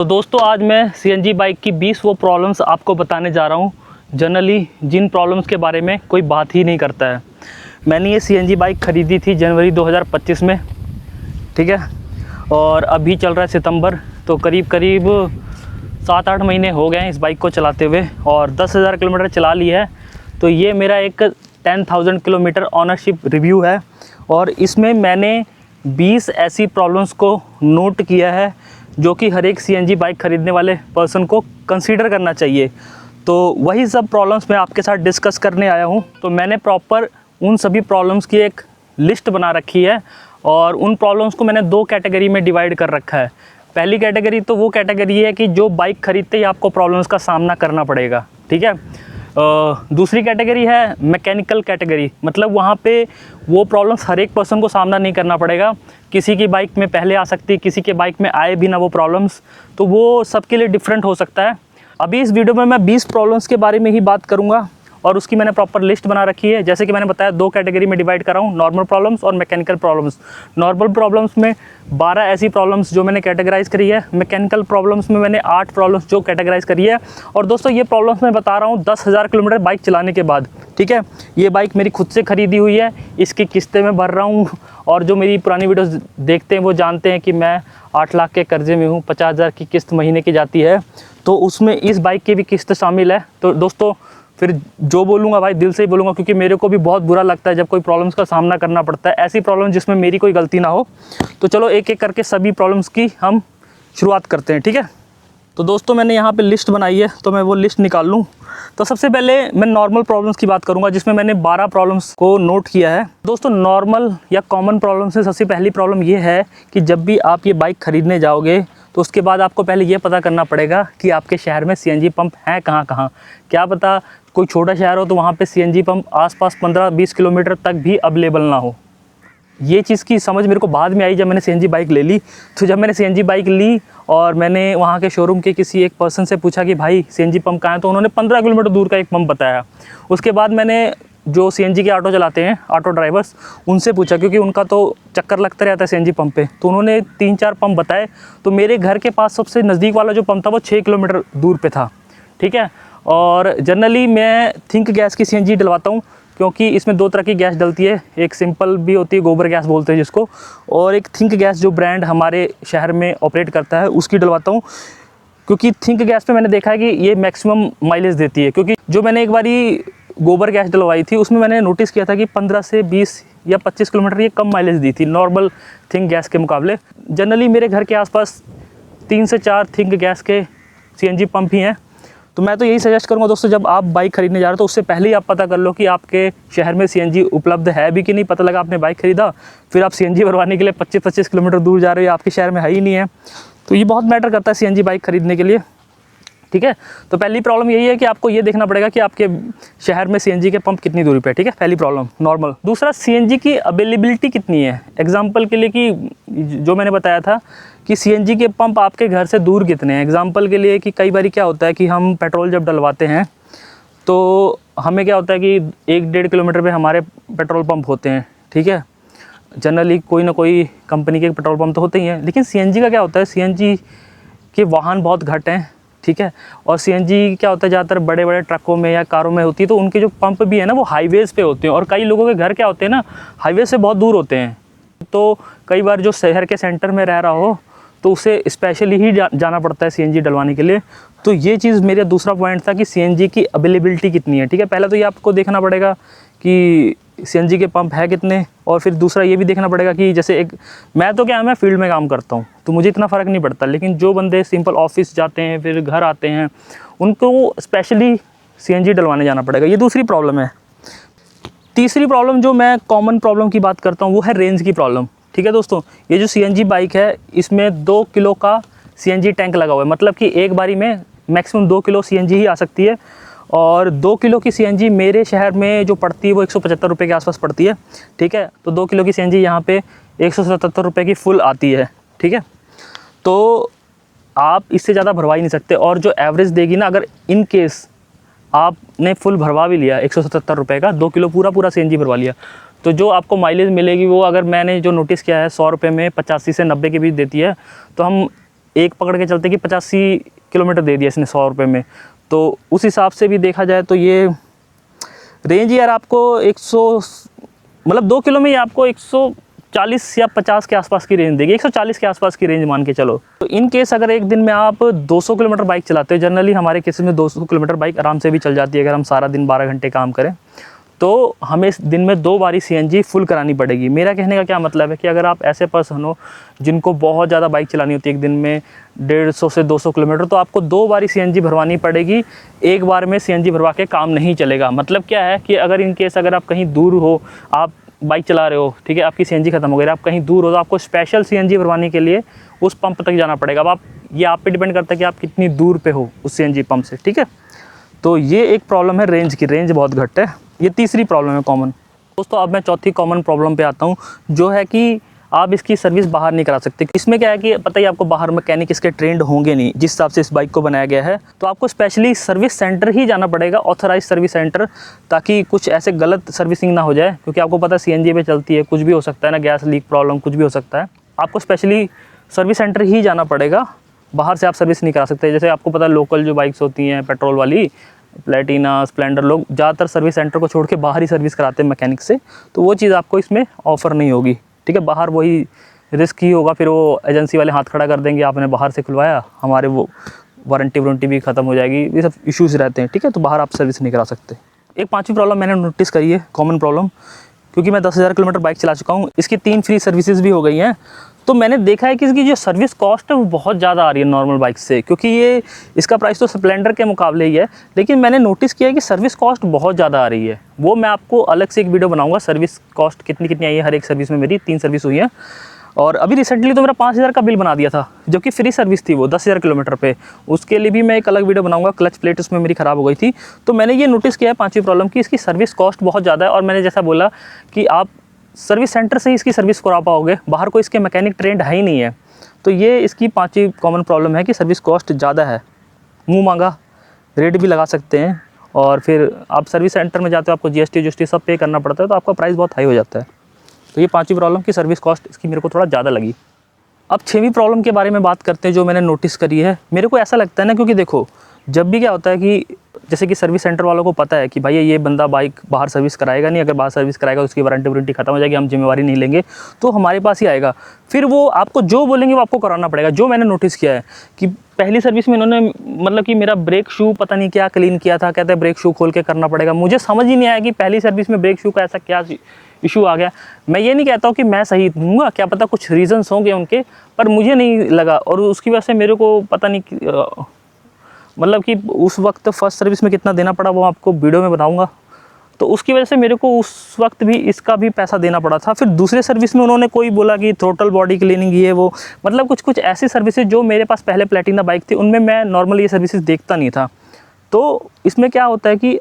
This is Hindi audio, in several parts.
तो दोस्तों आज मैं सीएनजी बाइक की 20 वो प्रॉब्लम्स आपको बताने जा रहा हूँ। जनरली जिन प्रॉब्लम्स के बारे में कोई बात ही नहीं करता है। मैंने ये सीएनजी बाइक ख़रीदी थी जनवरी 2025 में, ठीक है, और अभी चल रहा है सितंबर, तो करीब 7-8 महीने हो गए हैं इस बाइक को चलाते हुए और 10,000 किलोमीटर चला ली है। तो ये मेरा एक 10,000 किलोमीटर ऑनरशिप रिव्यू है और इसमें मैंने 20 ऐसी प्रॉब्लम्स को नोट किया है जो कि हर एक सीएनजी बाइक ख़रीदने वाले पर्सन को कंसीडर करना चाहिए। तो वही सब प्रॉब्लम्स मैं आपके साथ डिस्कस करने आया हूँ। तो मैंने प्रॉपर उन सभी प्रॉब्लम्स की एक लिस्ट बना रखी है और उन प्रॉब्लम्स को मैंने 2 कैटेगरी में डिवाइड कर रखा है। पहली कैटेगरी तो वो कैटेगरी है कि जो बाइक ख़रीदते ही आपको प्रॉब्लम्स का सामना करना पड़ेगा, ठीक है। दूसरी कैटेगरी है मैकेनिकल कैटेगरी, मतलब वहाँ पे वो प्रॉब्लम्स हर एक पर्सन को सामना नहीं करना पड़ेगा। किसी की बाइक में पहले आ सकती है, किसी के बाइक में आए भी ना वो प्रॉब्लम्स, तो वो सबके लिए डिफरेंट हो सकता है। अभी इस वीडियो में मैं 20 प्रॉब्लम्स के बारे में ही बात करूँगा और उसकी मैंने प्रॉपर लिस्ट बना रखी है। जैसे कि मैंने बताया 2 कैटेगरी में डिवाइड कर रहा हूँ, नॉर्मल प्रॉब्लम्स और मैकेनिकल प्रॉब्लम्स। नॉर्मल प्रॉब्लम्स में 12 ऐसी प्रॉब्लम्स जो मैंने कैटेगराइज करी है, मैकेनिकल प्रॉब्लम्स में मैंने 8 प्रॉब्लम्स जो कैटेगराइज करी है। और दोस्तों ये प्रॉब्लम्स मैं बता रहा हूँ 10,000 किलोमीटर बाइक चलाने के बाद, ठीक है। ये बाइक मेरी खुद से ख़रीदी हुई है, इसकी किस्तें मैं भर रहा हूँ और जो मेरी पुरानी वीडियोज़ देखते हैं वो जानते हैं कि मैं 8 लाख के कर्जे में हूँ, 50,000 की किस्त महीने की जाती है, तो उसमें इस बाइक की भी किस्त शामिल है। तो दोस्तों फिर जो बोलूँगा भाई दिल से ही बोलूँगा, क्योंकि मेरे को भी बहुत बुरा लगता है जब कोई प्रॉब्लम्स का सामना करना पड़ता है, ऐसी प्रॉब्लम जिसमें मेरी कोई गलती ना हो। तो चलो एक एक करके सभी प्रॉब्लम्स की हम शुरुआत करते हैं, ठीक है। तो दोस्तों मैंने यहाँ पे लिस्ट बनाई है, तो मैं वो लिस्ट निकाल लूँ। तो सबसे पहले मैं नॉर्मल प्रॉब्लम्स की बात करूँगा, जिसमें मैंने 12 प्रॉब्लम्स को नोट किया है। दोस्तों नॉर्मल या कॉमन प्रॉब्लम से सबसे पहली प्रॉब्लम ये है कि जब भी आप ये बाइक ख़रीदने जाओगे तो उसके बाद आपको पहले ये पता करना पड़ेगा कि आपके शहर में सीएनजी पंप हैं कहाँ कहाँ। क्या पता कोई छोटा शहर हो तो वहाँ पे सीएनजी पंप आसपास 15-20 किलोमीटर तक भी अवेलेबल ना हो। ये चीज़ की समझ मेरे को बाद में आई जब मैंने सीएनजी बाइक ले ली। तो जब मैंने सीएनजी बाइक ली और मैंने वहाँ के शोरूम के किसी एक पर्सन से पूछा कि भाई सीएनजी पंप कहाँ है, तो उन्होंने 15 किलोमीटर दूर का एक पंप बताया। उसके बाद मैंने जो सीएनजी के ऑटो चलाते हैं, ऑटो ड्राइवर्स, उनसे पूछा, क्योंकि उनका तो चक्कर लगता रहता है सीएनजी पंप पे, तो उन्होंने 3-4 पंप बताए। तो मेरे घर के पास सबसे नज़दीक वाला जो पंप था वो 6 किलोमीटर दूर पे था, ठीक है। और जनरली मैं थिंक गैस की सीएनजी डलवाता हूँ, क्योंकि इसमें 2 तरह की गैस डलती है। एक सिंपल भी होती है, गोबर गैस बोलते हैं जिसको, और एक थिंक गैस जो ब्रांड हमारे शहर में ऑपरेट करता है उसकी डलवाता हूँ। क्योंकि थिंक गैस पे मैंने देखा है कि ये मैक्सिमम माइलेज देती है। क्योंकि जो मैंने एक बारी गोबर गैस डलवाई थी उसमें मैंने नोटिस किया था कि 15 से 20 या 25 किलोमीटर ये कम माइलेज दी थी नॉर्मल थिंक गैस के मुकाबले। जनरली मेरे घर के आसपास 3 से 4 थिंक गैस के सीएनजी पंप ही हैं। तो मैं तो यही सजेस्ट करूँगा दोस्तों, जब आप बाइक खरीदने जा रहे हो तो उससे पहले ही आप पता कर लो कि आपके शहर में सीएनजी उपलब्ध है भी कि नहीं। पता लगा आपने बाइक खरीदा, फिर आप सीएनजी भरवाने के लिए 25-25 किलोमीटर दूर जा रहे हो, आपके शहर में है ही नहीं है, तो ये बहुत मैटर करता है सीएनजी बाइक खरीदने के लिए, ठीक है। तो पहली प्रॉब्लम यही है कि आपको ये देखना पड़ेगा कि आपके शहर में सीएनजी के पंप कितनी दूरी पे है, ठीक है, पहली प्रॉब्लम नॉर्मल। दूसरा, सीएनजी की अवेलेबिलिटी कितनी है। एग्जांपल के लिए कि जो मैंने बताया था कि सीएनजी के पंप आपके घर से दूर कितने हैं। एग्जांपल के लिए कि कई बार क्या होता है कि हम पेट्रोल जब डलवाते हैं तो हमें क्या होता है कि 1-1.5 किलोमीटर पे हमारे पेट्रोल पंप होते हैं, ठीक है। जनरली कोई ना कोई कंपनी के पेट्रोल पंप तो होते ही हैं, लेकिन सीएनजी का क्या होता है, सीएनजी के वाहन बहुत घट हैं, ठीक है। और सीएनजी क्या होता है, ज़्यादातर बड़े बड़े ट्रकों में या कारों में होती है, तो उनके जो पंप भी है ना वो हाईवेज़ पे होते हैं। और कई लोगों के घर क्या होते हैं ना, हाईवे से बहुत दूर होते हैं, तो कई बार जो शहर के सेंटर में रह रहा हो तो उसे स्पेशली ही जाना पड़ता है सीएनजी डलवाने के लिए। तो ये चीज़ मेरा दूसरा पॉइंट था कि सीएनजी की अवेलेबिलिटी कितनी है, ठीक है। पहले तो ये आपको देखना पड़ेगा कि सीएनजी के पंप है कितने, और फिर दूसरा ये भी देखना पड़ेगा कि जैसे एक मैं तो क्या है, मैं फील्ड में काम करता हूँ तो मुझे इतना फ़र्क नहीं पड़ता, लेकिन जो बंदे सिंपल ऑफिस जाते हैं फिर घर आते हैं उनको स्पेशली सीएनजी डलवाने जाना पड़ेगा। ये दूसरी प्रॉब्लम है। तीसरी प्रॉब्लम जो मैं कॉमन प्रॉब्लम की बात करता हूँ वो है रेंज की प्रॉब्लम, ठीक है दोस्तों। ये जो सीएनजी बाइक है इसमें 2 किलो का सीएनजी टैंक लगा हुआ है, मतलब कि एक बारी में मैक्सिमम 2 किलो सीएनजी ही आ सकती है। और 2 किलो की सीएनजी मेरे शहर में जो पड़ती है वो 175 रुपये के आसपास पड़ती है, ठीक है। तो 2 किलो की सीएनजी यहाँ पे 177 रुपये की फुल आती है, ठीक है। तो आप इससे ज़्यादा भरवा ही नहीं सकते। और जो एवरेज देगी ना, अगर इन केस आपने फुल भरवा भी लिया 177 रुपये का, 2 किलो पूरा सीएनजी भरवा लिया, तो जो आपको माइलेज मिलेगी वो, अगर मैंने जो नोटिस किया है, 100 रुपये में 85 से 90 के बीच देती है। तो हम एक पकड़ के चलते कि 85 किलोमीटर दे दिया इसने 100 रुपये में, तो उस हिसाब से भी देखा जाए तो ये रेंज यार आपको 100 मतलब 2 किलो में ये आपको 140 या 50 के आसपास की रेंज देगी, 140 के आसपास की रेंज मान के चलो। तो इन केस अगर एक दिन में आप 200 किलोमीटर बाइक चलाते हो, जनरली हमारे केसेस में 200 किलोमीटर बाइक आराम से भी चल जाती है अगर हम सारा दिन 12 घंटे काम करें, तो हमें इस दिन में 2 बारी CNG फुल करानी पड़ेगी। मेरा कहने का क्या मतलब है कि अगर आप ऐसे पर्सन हो जिनको बहुत ज़्यादा बाइक चलानी होती है एक दिन में 150 से 200 किलोमीटर, तो आपको 2 बारी CNG भरवानी पड़ेगी। एक बार में CNG भरवा के काम नहीं चलेगा। मतलब क्या है कि अगर इन केस अगर आप कहीं दूर हो, आप बाइक चला रहे हो, ठीक है, आपकी CNG खत्म हो गई, आप कहीं दूर हो, तो आपको स्पेशल CNG भरवाने के लिए उस पंप तक जाना पड़ेगा। अब ये आप पे डिपेंड करता है कि आप कितनी दूर पे हो उस CNG पंप से, ठीक है। तो ये एक प्रॉब्लम है रेंज की, रेंज बहुत घट है। ये तीसरी प्रॉब्लम है कॉमन। दोस्तों अब मैं चौथी कॉमन प्रॉब्लम पे आता हूँ, जो है कि आप इसकी सर्विस बाहर नहीं करा सकते। इसमें क्या है कि पता ही आपको बाहर मैकेनिक इसके ट्रेंड होंगे नहीं जिस हिसाब से इस बाइक को बनाया गया है, तो आपको स्पेशली सर्विस सेंटर ही जाना पड़ेगा, ऑथराइज सर्विस सेंटर, ताकि कुछ ऐसे गलत सर्विसिंग ना हो जाए। क्योंकि आपको पता है CNG पे चलती है, कुछ भी हो सकता है ना, गैस लीक प्रॉब्लम कुछ भी हो सकता है। आपको स्पेशली सर्विस सेंटर ही जाना पड़ेगा, बाहर से आप सर्विस नहीं करा सकते। जैसे आपको पता है लोकल जो बाइक्स होती हैं पेट्रोल वाली, प्लेटिना, स्प्लेंडर, लोग ज़्यादातर सर्विस सेंटर को छोड़ के बाहर ही सर्विस कराते हैं मैकेनिक से, तो वो चीज़ आपको इसमें ऑफ़र नहीं होगी, ठीक है। बाहर वही रिस्क ही होगा, फिर वो एजेंसी वाले हाथ खड़ा कर देंगे, आपने बाहर से खुलवाया, हमारे वो वारंटी भी ख़त्म हो जाएगी, ये सब इश्यूज़ रहते हैं, ठीक है। तो बाहर आप सर्विस नहीं करा सकते। एक पाँचवीं प्रॉब्लम मैंने नोटिस करी है, कॉमन प्रॉब्लम, क्योंकि मैं 10,000 किलोमीटर बाइक चला चुका हूँ, इसकी 3 फ्री सर्विसेज भी हो गई हैं, तो मैंने देखा है कि इसकी जो सर्विस कॉस्ट है वो बहुत ज़्यादा आ रही है नॉर्मल बाइक से। क्योंकि ये इसका प्राइस तो स्प्लेंडर के मुकाबले ही है, लेकिन मैंने नोटिस किया है कि सर्विस कॉस्ट बहुत ज़्यादा आ रही है। वो मैं आपको अलग से एक वीडियो बनाऊंगा, सर्विस कॉस्ट कितनी आई है हर एक सर्विस में। मेरी 3 सर्विस हुई है, और अभी रिसेंटली तो मेरा 5,000 का बिल बना दिया था, जो कि फ्री सर्विस थी वो 10,000 किलोमीटर पे। उसके लिए भी मैं एक अलग वीडियो बनाऊंगा। क्लच प्लेट उसमें मेरी ख़राब हो गई थी, तो मैंने ये नोटिस किया है 5वीं प्रॉब्लम की, इसकी सर्विस कॉस्ट बहुत ज़्यादा है। और मैंने जैसा बोला कि आप सर्विस सेंटर से ही इसकी सर्विस करा पाओगे, बाहर कोई इसके मैकेनिक ट्रेंड है ही नहीं है। तो ये इसकी 5वीं कॉमन प्रॉब्लम है कि सर्विस कॉस्ट ज़्यादा है, मुँह मांगा रेट भी लगा सकते हैं, और फिर आप सर्विस सेंटर में जाते हो, आपको GST सब पे करना पड़ता है, तो आपका प्राइस बहुत हाई हो जाता है। तो ये 5वीं प्रॉब्लम की सर्विस कॉस्ट इसकी मेरे को थोड़ा ज़्यादा लगी। अब 6वीं प्रॉब्लम के बारे में बात करते हैं, जो मैंने नोटिस करी है। मेरे को ऐसा लगता है ना, क्योंकि देखो जब भी क्या होता है कि जैसे कि सर्विस सेंटर वालों को पता है कि भाई ये बंदा बाइक बाहर सर्विस कराएगा नहीं, अगर बाहर सर्विस कराएगा तो उसकी वारंटी खत्म हो जाएगी, हम जिम्मेवारी नहीं लेंगे, तो हमारे पास ही आएगा। फिर वो आपको जो बोलेंगे वो आपको कराना पड़ेगा। जो मैंने नोटिस किया है कि पहली सर्विस में इन्होंने मतलब कि मेरा ब्रेक शू पता नहीं क्या क्लीन किया था, कहते हैं ब्रेक शू खोल के करना पड़ेगा। मुझे समझ ही नहीं आया कि पहली सर्विस में ब्रेक शू का ऐसा क्या इशू आ गया। मैं ये नहीं कहता हूँ कि मैं सही दूंगा, क्या पता कुछ रीजंस होंगे उनके, पर मुझे नहीं लगा। और उसकी वजह से मेरे को पता नहीं मतलब कि उस वक्त फर्स्ट सर्विस में कितना देना पड़ा, वो आपको वीडियो में बताऊंगा। तो उसकी वजह से मेरे को उस वक्त भी इसका भी पैसा देना पड़ा था। फिर दूसरे सर्विस में उन्होंने कोई बोला कि थ्रोटल बॉडी क्लीनिंग ये वो, मतलब कुछ ऐसी सर्विसेज जो मेरे पास पहले प्लेटिना बाइक थी उनमें मैं नॉर्मली ये सर्विसेज देखता नहीं था। तो इसमें क्या होता है कि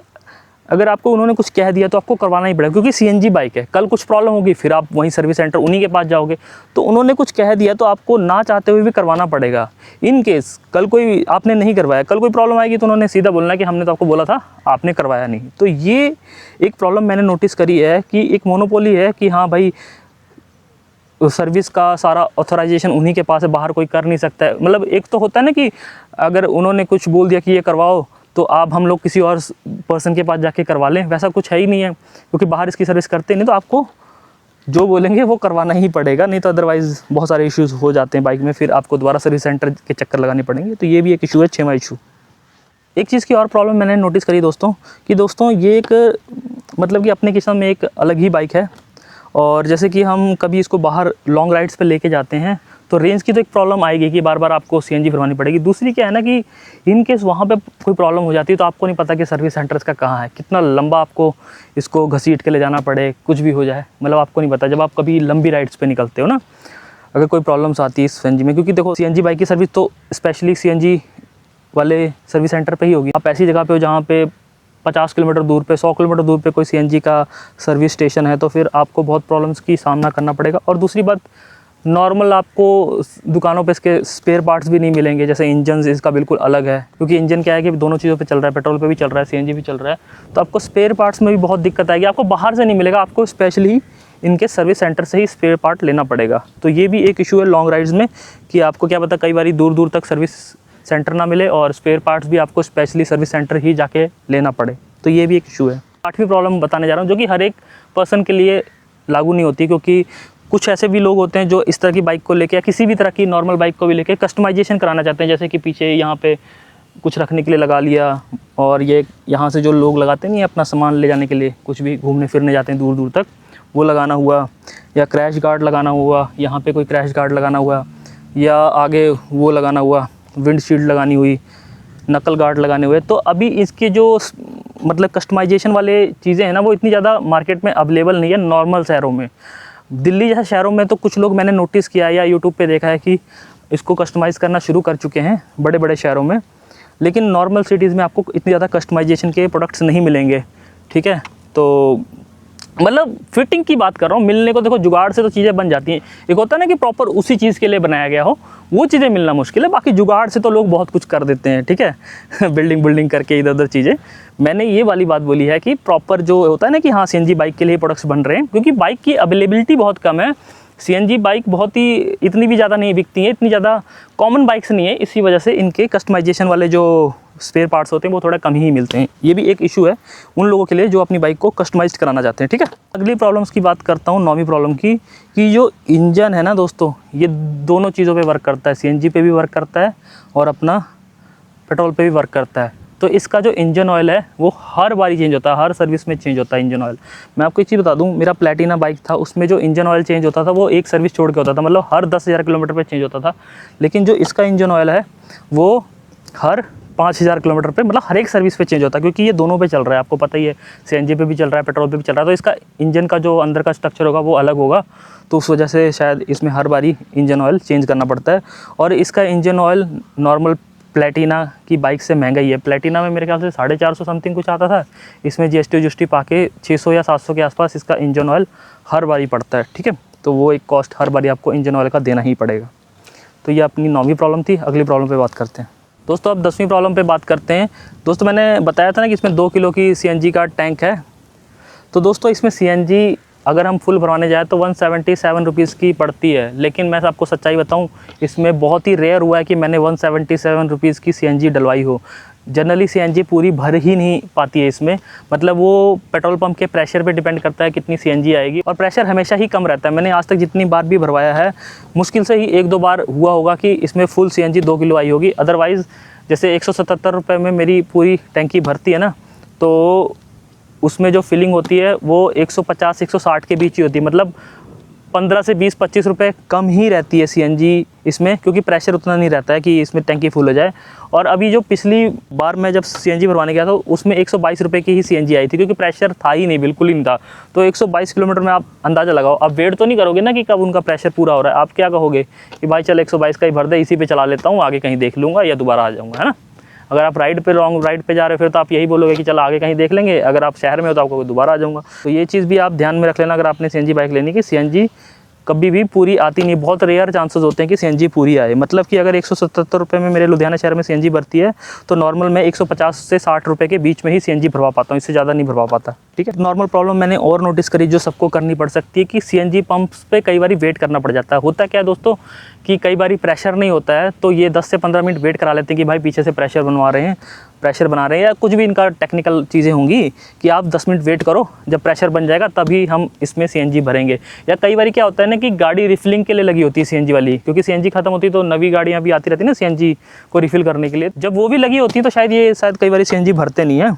अगर आपको उन्होंने कुछ कह दिया तो आपको करवाना ही पड़ेगा, क्योंकि CNG बाइक है। कल कुछ प्रॉब्लम होगी फिर आप वहीं सर्विस सेंटर उन्हीं के पास जाओगे, तो उन्होंने कुछ कह दिया तो आपको ना चाहते हुए भी करवाना पड़ेगा। इन केस कल कोई आपने नहीं करवाया, कल कोई प्रॉब्लम आएगी तो उन्होंने सीधा बोलना कि हमने तो आपको बोला था, आपने करवाया नहीं। तो ये एक प्रॉब्लम मैंने नोटिस करी है कि एक मोनोपोली है कि हाँ भाई सर्विस का सारा ऑथराइजेशन उन्हीं के पास है, बाहर कोई कर नहीं सकता है। मतलब एक तो होता है ना कि अगर उन्होंने कुछ बोल दिया कि ये करवाओ तो आप हम लोग किसी और पर्सन के पास जाके करवा लें, वैसा कुछ है ही नहीं है, क्योंकि बाहर इसकी सर्विस करते नहीं, तो आपको जो बोलेंगे वो करवाना ही पड़ेगा, नहीं तो अदरवाइज़ बहुत सारे इश्यूज़ हो जाते हैं बाइक में, फिर आपको दोबारा सर्विस सेंटर के चक्कर लगाने पड़ेंगे। तो ये भी एक इशू है, 6वां इशू। एक चीज़ की और प्रॉब्लम मैंने नोटिस करी दोस्तों, कि दोस्तों ये एक मतलब कि अपने किस्म में एक अलग ही बाइक है। और जैसे कि हम कभी इसको बाहर लॉन्ग राइड्स पे लेके जाते हैं तो रेंज की तो एक प्रॉब्लम आएगी कि बार बार आपको CNG भरवानी पड़ेगी। दूसरी क्या है ना कि इन केस वहाँ पे कोई प्रॉब्लम हो जाती है तो आपको नहीं पता कि सर्विस सेंटर इसका कहाँ है, कितना लंबा आपको इसको घसीट के ले जाना पड़े, कुछ भी हो जाए, मतलब आपको नहीं पता जब आप कभी लंबी राइड्स पे निकलते हो ना, अगर कोई प्रॉब्लम्स आती है इस CNG में। क्योंकि देखो CNG बाइक की सर्विस तो स्पेशली CNG वाले सर्विस सेंटर पर ही होगी। आप ऐसी जगह पर हो जहाँ पे 50 किलोमीटर दूर पे, 100 किलोमीटर दूर पे कोई CNG का सर्विस स्टेशन है, तो फिर आपको बहुत प्रॉब्लम्स की सामना करना पड़ेगा। और दूसरी बात, नॉर्मल आपको दुकानों पे इसके स्पेयर पार्ट्स भी नहीं मिलेंगे। जैसे इंजन इसका बिल्कुल अलग है, क्योंकि इंजन क्या है कि दोनों चीज़ों पे चल रहा है, पेट्रोल पे भी चल रहा है, CNG भी चल रहा है, तो आपको स्पेयर पार्ट्स में भी बहुत दिक्कत आएगी। आपको बाहर से नहीं मिलेगा, आपको स्पेशली इनके सर्विस सेंटर से ही स्पेयर पार्ट लेना पड़ेगा। तो ये भी एक इशू है लॉन्ग राइड्स में कि आपको क्या पता कई बार दूर दूर तक सर्विस सेंटर ना मिले और स्पेयर पार्ट्स भी आपको स्पेशली सर्विस सेंटर ही जाके लेना पड़े। तो ये भी एक इशू है। 8वीं प्रॉब्लम बताने जा रहा हूँ जो कि हर एक पर्सन के लिए लागू नहीं होती, क्योंकि कुछ ऐसे भी लोग होते हैं जो इस तरह की बाइक को लेके या किसी भी तरह की नॉर्मल बाइक को भी लेके कस्टमाइजेशन कराना चाहते हैं। जैसे कि पीछे यहाँ पे कुछ रखने के लिए लगा लिया, और ये यहाँ से जो लोग लगाते नहीं अपना सामान ले जाने के लिए, कुछ भी घूमने फिरने जाते हैं दूर दूर तक, वो लगाना हुआ, या क्रैश गार्ड लगाना हुआ, यहाँ पे कोई क्रैश गार्ड लगाना हुआ, या आगे वो लगाना हुआ, विंडशील्ड लगानी हुई, नकल गार्ड लगाने हुए। तो अभी इसके जो मतलब कस्टमाइजेशन वाले चीज़ें हैं ना, वो इतनी ज़्यादा मार्केट में अवेलेबल नहीं है नॉर्मल शहरों में। दिल्ली जैसे शहरों में तो कुछ लोग मैंने नोटिस किया है या यूट्यूब पे देखा है कि इसको कस्टमाइज़ करना शुरू कर चुके हैं बड़े बड़े शहरों में, लेकिन नॉर्मल सिटीज़ में आपको इतनी ज़्यादा कस्टमाइजेशन के प्रोडक्ट्स नहीं मिलेंगे। ठीक है, तो मतलब फिटिंग की बात कर रहा हूँ, मिलने को देखो जुगाड़ से तो चीज़ें बन जाती हैं। एक होता है ना कि प्रॉपर उसी चीज़ के लिए बनाया गया हो, वो चीज़ें मिलना मुश्किल है। बाकी जुगाड़ से तो लोग बहुत कुछ कर देते हैं। ठीक है बिल्डिंग करके इधर उधर चीज़ें। मैंने ये वाली बात बोली है कि प्रॉपर जो होता है ना कि हाँ CNG बाइक के लिए प्रोडक्ट्स बन रहे हैं, क्योंकि बाइक की अवेलेबिलिटी बहुत कम है। CNG बाइक बहुत ही इतनी भी ज़्यादा नहीं बिकती है, इतनी ज़्यादा कॉमन बाइक्स नहीं है, इसी वजह से इनके कस्टमाइजेशन वाले जो स्पेयर पार्ट्स होते हैं वो थोड़ा कम ही मिलते हैं। ये भी एक इशू है उन लोगों के लिए जो अपनी बाइक को कस्टमाइज कराना चाहते हैं। ठीक है, अगली प्रॉब्लम्स की बात करता हूँ 9वीं प्रॉब्लम की, कि जो इंजन है ना दोस्तों, ये दोनों चीज़ों पे वर्क करता है। CNG पे भी वर्क करता है और अपना पेट्रोल पे भी वर्क करता है। तो इसका जो इंजन ऑयल है वो हर बारी चेंज होता है, हर सर्विस में चेंज होता है इंजन ऑयल। मैं आपको एक चीज़ बता दूं, मेरा प्लैटिना बाइक था, उसमें जो इंजन ऑयल चेंज होता था वो एक सर्विस छोड़ के होता था, मतलब हर 10,000 किलोमीटर पे चेंज होता था। लेकिन जो इसका इंजन ऑयल है वो हर 5,000 किलोमीटर पे, मतलब हर एक सर्विस पे चेंज होता है, क्योंकि ये दोनों पे चल रहा है। आपको पता ही है CNG पे भी चल रहा है, पेट्रोल पे भी चल रहा है। तो इसका इंजन का जो अंदर का स्ट्रक्चर होगा वो अलग होगा, तो उस वजह से शायद इसमें हर बारी इंजन ऑयल चेंज करना पड़ता है। और इसका इंजन ऑयल नॉर्मल प्लैटिना की बाइक से महंगा ही है। प्लैटिना में मेरे ख्याल से 450 समथिंग कुछ आता था, इसमें GST पाके 600 या 700 के आसपास इसका इंजन ऑयल हर बारी पड़ता है। ठीक है, तो वो एक कॉस्ट हर बारी आपको इंजन ऑयल का देना ही पड़ेगा। तो ये अपनी 9वीं प्रॉब्लम थी। अगली प्रॉब्लम पे बात करते हैं दोस्तों। अब 10वीं प्रॉब्लम पे बात करते हैं। दोस्तों मैंने बताया था ना कि इसमें 2 किलो की CNG का टैंक है। तो दोस्तों इसमें CNG अगर हम फुल भरवाने जाए तो 177 रुपीज़ की पड़ती है, लेकिन मैं आपको सच्चाई बताऊं, इसमें बहुत ही रेयर हुआ है कि मैंने 177 रुपीज़ की CNG डलवाई हो। जनरली CNG पूरी भर ही नहीं पाती है इसमें, मतलब वो पेट्रोल पंप के प्रेशर पे डिपेंड करता है कितनी CNG आएगी, और प्रेशर हमेशा ही कम रहता है। मैंने आज तक जितनी बार भी भरवाया है, मुश्किल से ही 1-2 बार हुआ होगा कि इसमें फुल CNG 2 किलो आई होगी। अदरवाइज़ जैसे 177 रुपये में मेरी पूरी टैंकी भरती है ना, तो उसमें जो फिलिंग होती है वो 150-160 के बीच ही होती है, मतलब 15 से 20-25 रुपये कम ही रहती है CNG इसमें, क्योंकि प्रेशर उतना नहीं रहता है कि इसमें टैंकी फुल हो जाए। और अभी जो पिछली बार मैं जब CNG भरवाने गया था उसमें 122 रुपये की ही CNG आई थी, क्योंकि प्रेशर था ही नहीं, बिल्कुल ही नहीं था। तो 122 किलोमीटर में आप अंदाज़ा लगाओ। अब वेट तो नहीं करोगे ना कि कब उनका प्रेशर पूरा हो रहा है, आप क्या कहोगे कि भाई चल 122 का ही भर दे, इसी पे चला लेता हूँ, आगे कहीं देख लूँगा या दोबारा आ जाऊँगा, है ना। अगर आप लॉन्ग राइड पे जा रहे हो फिर तो आप यही बोलोगे कि चल आगे कहीं देख लेंगे। अगर आप शहर में हो तो आपको दोबारा आ जाऊँगा। तो ये चीज़ भी आप ध्यान में रख लेना अगर आपने CNG बाइक लेनी, कि CNG कभी भी पूरी आती नहीं। बहुत रेयर चांसेस होते हैं कि CNG पूरी आए। मतलब कि अगर 177 रुपये में मेरे लुधियाना शहर में CNG भरती है तो नॉर्मल मैं 150 से 60 रुपये के बीच में ही CNG भरवा पाता हूँ, इससे ज़्यादा नहीं भरवा पाता। ठीक है, नॉर्मल प्रॉब्लम मैंने और नोटिस करी जो सबको करनी पड़ सकती है कि CNG पंप्स पे कई बार वेट करना पड़ जाता है। होता क्या है दोस्तों कि कई बार प्रेशर नहीं होता है, तो ये 10 से 15 मिनट वेट करा लेते हैं कि भाई पीछे से प्रेशर बना रहे हैं, या कुछ भी इनका टेक्निकल चीज़ें होंगी कि आप 10 मिनट वेट करो, जब प्रेशर बन जाएगा तभी हम इसमें CNG भरेंगे। या कई बार क्या होता है ना कि गाड़ी रिफिलिंग के लिए लगी होती है CNG वाली, क्योंकि CNG खत्म होती है तो नवी गाड़ियाँ भी आती रहती है ना CNG को रिफ़िल करने के लिए। जब वो भी लगी होती है तो शायद कई बार CNG भरते नहीं है।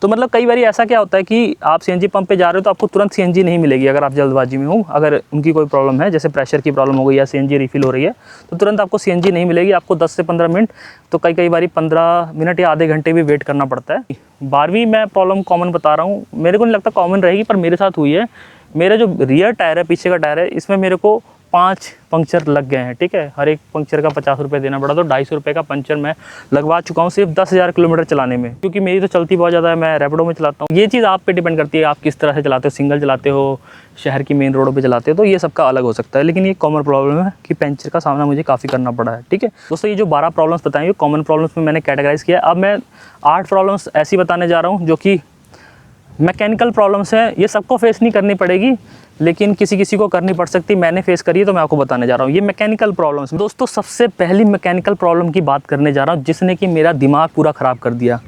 तो मतलब कई बार ऐसा क्या होता है कि आप CNG पंप पे जा रहे हो तो आपको तुरंत CNG नहीं मिलेगी अगर आप जल्दबाजी में हो। अगर उनकी कोई प्रॉब्लम है, जैसे प्रेशर की प्रॉब्लम हो गई या CNG रिफ़िल हो रही है, तो तुरंत आपको CNG नहीं मिलेगी। आपको 10 से 15 मिनट, तो कई बार 15 मिनट या आधे घंटे भी वेट करना पड़ता है। 12वीं मैं प्रॉब्लम कॉमन बता रहा हूँ, मेरे को नहीं लगता कॉमन रहेगी, पर मेरे साथ हुई है। मेरा जो रियर टायर है, पीछे का टायर है, इसमें मेरे को 5 पंक्चर लग गए हैं। ठीक है, हर एक पंक्चर का 50 रुपये देना पड़ा, तो 250 रुपये का पंक्चर मैं लगवा चुका हूँ सिर्फ 10,000 किलोमीटर चलाने में, क्योंकि मेरी तो चलती बहुत ज़्यादा है, मैं रैपिडो में चलाता हूँ। ये चीज़ आप पे डिपेंड करती है आप किस तरह से चलाते हो, सिंगल चलाते हो, शहर की मेन रोडों पर चलाते हो, तो ये सबका अलग हो सकता है। लेकिन ये कॉमन प्रॉब्लम है कि पंक्चर का सामना मुझे काफ़ी करना पड़ा है। ठीक है दोस्तों, ये जो 12 प्रॉब्लम्स बताएं ये कॉमन प्रॉब्लम्स में मैंने कैटेगराइज़ किया। अब मैं 8 प्रॉब्लम्स ऐसी बताने जा रहा हूँ जो कि मैकेनिकल प्रॉब्लम्स हैं, ये सबको फेस नहीं करनी पड़ेगी, लेकिन किसी किसी को करनी पड़ सकती। मैंने फेस करी है तो मैं आपको बताने जा रहा हूँ ये मैकेनिकल प्रॉब्लम्स। दोस्तों सबसे पहली मैकेनिकल प्रॉब्लम की बात करने जा रहा हूँ जिसने कि मेरा दिमाग पूरा ख़राब कर दिया।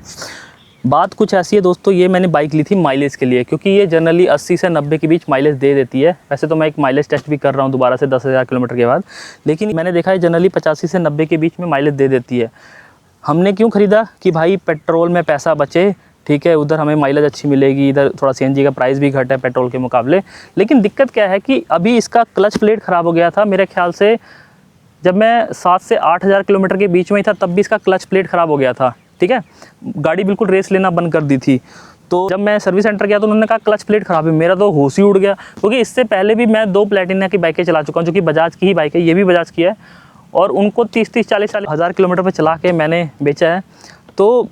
बात कुछ ऐसी है दोस्तों, ये मैंने बाइक ली थी माइलेज के लिए, क्योंकि ये जनरली 80 से 90 के बीच माइलेज दे देती है। वैसे तो मैं एक माइलेज टेस्ट भी कर रहा हूँ दोबारा से 10,000 किलोमीटर के बाद, लेकिन मैंने देखा है जनरली 85 से 90 के बीच में माइलेज दे देती है। हमने क्यों ख़रीदा कि भाई पेट्रोल में पैसा बचे, ठीक है, उधर हमें माइलेज अच्छी मिलेगी, इधर थोड़ा सीएनजी का प्राइस भी घटा है पेट्रोल के मुकाबले। लेकिन दिक्कत क्या है कि अभी इसका क्लच प्लेट ख़राब हो गया था मेरे ख्याल से, जब मैं 7 से 8,000 किलोमीटर के बीच में ही था तब भी इसका क्लच प्लेट ख़राब हो गया था। ठीक है, गाड़ी बिल्कुल रेस लेना बंद कर दी थी। तो जब मैं सर्विस सेंटर गया तो उन्होंने कहा क्लच प्लेट ख़राब है। मेरा तो होश ही उड़ गया, क्योंकि इससे पहले भी मैं 2 प्लेटिना की बाइकें चला चुका हूँ, जो कि बजाज की ही बाइक है, ये भी बजाज की है, और उनको 30-30, 40-40 हज़ार किलोमीटर पर चला के मैंने बेचा है। तो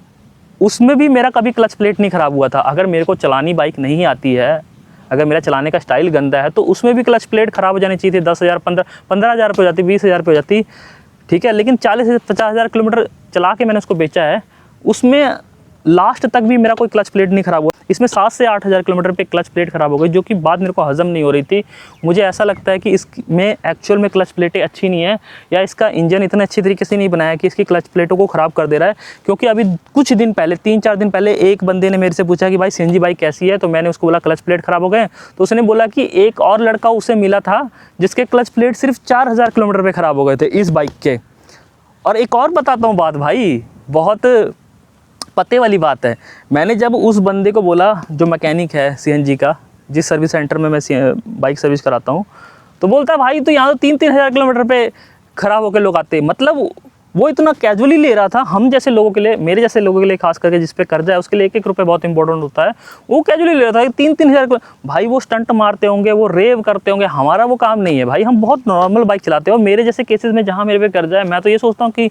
उसमें भी मेरा कभी क्लच प्लेट नहीं ख़राब हुआ था। अगर मेरे को चलानी बाइक नहीं आती है, अगर मेरा चलाने का स्टाइल गंदा है, तो उसमें भी क्लच प्लेट ख़राब हो जानी चाहिए थी। 10,000, 15,000 रुपये हो जाती, 20,000 रुपये हो जाती, ठीक है। लेकिन 40 से 50,000 किलोमीटर चला के मैंने उसको बेचा है, उसमें लास्ट तक भी मेरा कोई क्लच प्लेट नहीं ख़राब हुआ। इसमें 7 से 8,000 किलोमीटर पे क्लच प्लेट ख़राब हो गई, जो कि बात मेरे को हज़म नहीं हो रही थी। मुझे ऐसा लगता है कि इसमें एक्चुअल में क्लच प्लेटें अच्छी नहीं है, या इसका इंजन इतने अच्छी तरीके से नहीं बनाया कि इसकी क्लच प्लेटों को ख़राब कर दे रहा है। क्योंकि अभी कुछ दिन पहले, 3-4 दिन पहले, एक बंदे ने मेरे से पूछा कि भाई सीएनजी बाइक कैसी है, तो मैंने उसको बोला क्लच प्लेट ख़राब हो गए। तो उसने बोला कि एक और लड़का उसे मिला था जिसके क्लच प्लेट सिर्फ 4,000 किलोमीटर पर ख़राब हो गए थे इस बाइक के। और एक और बताता हूँ बात भाई, बहुत पते वाली बात है। मैंने जब उस बंदे को बोला, जो मैकेनिक है सीएनजी का, जिस सर्विस सेंटर में मैं बाइक सर्विस कराता हूँ, तो बोलता है भाई तो यहाँ तो 3-3 हज़ार किलोमीटर पे ख़राब होकर लोग आते हैं। मतलब वो इतना कैजुअली ले रहा था। हम जैसे लोगों के लिए, मेरे जैसे लोगों के लिए खास करके जिस पे कर्जा है, उसके लिए 1-1 रुपये बहुत इंपॉर्टेंट होता है। वो कैजुअली ले रहा था 3-3 हज़ार। भाई वो स्टंट मारते होंगे, वो रेव करते होंगे, हमारा वो काम नहीं है भाई। हम बहुत नॉर्मल बाइक चलाते हैं। और मेरे जैसे केसेस में जहाँ मेरे पे कर्जा है, मैं तो ये सोचता हूँ कि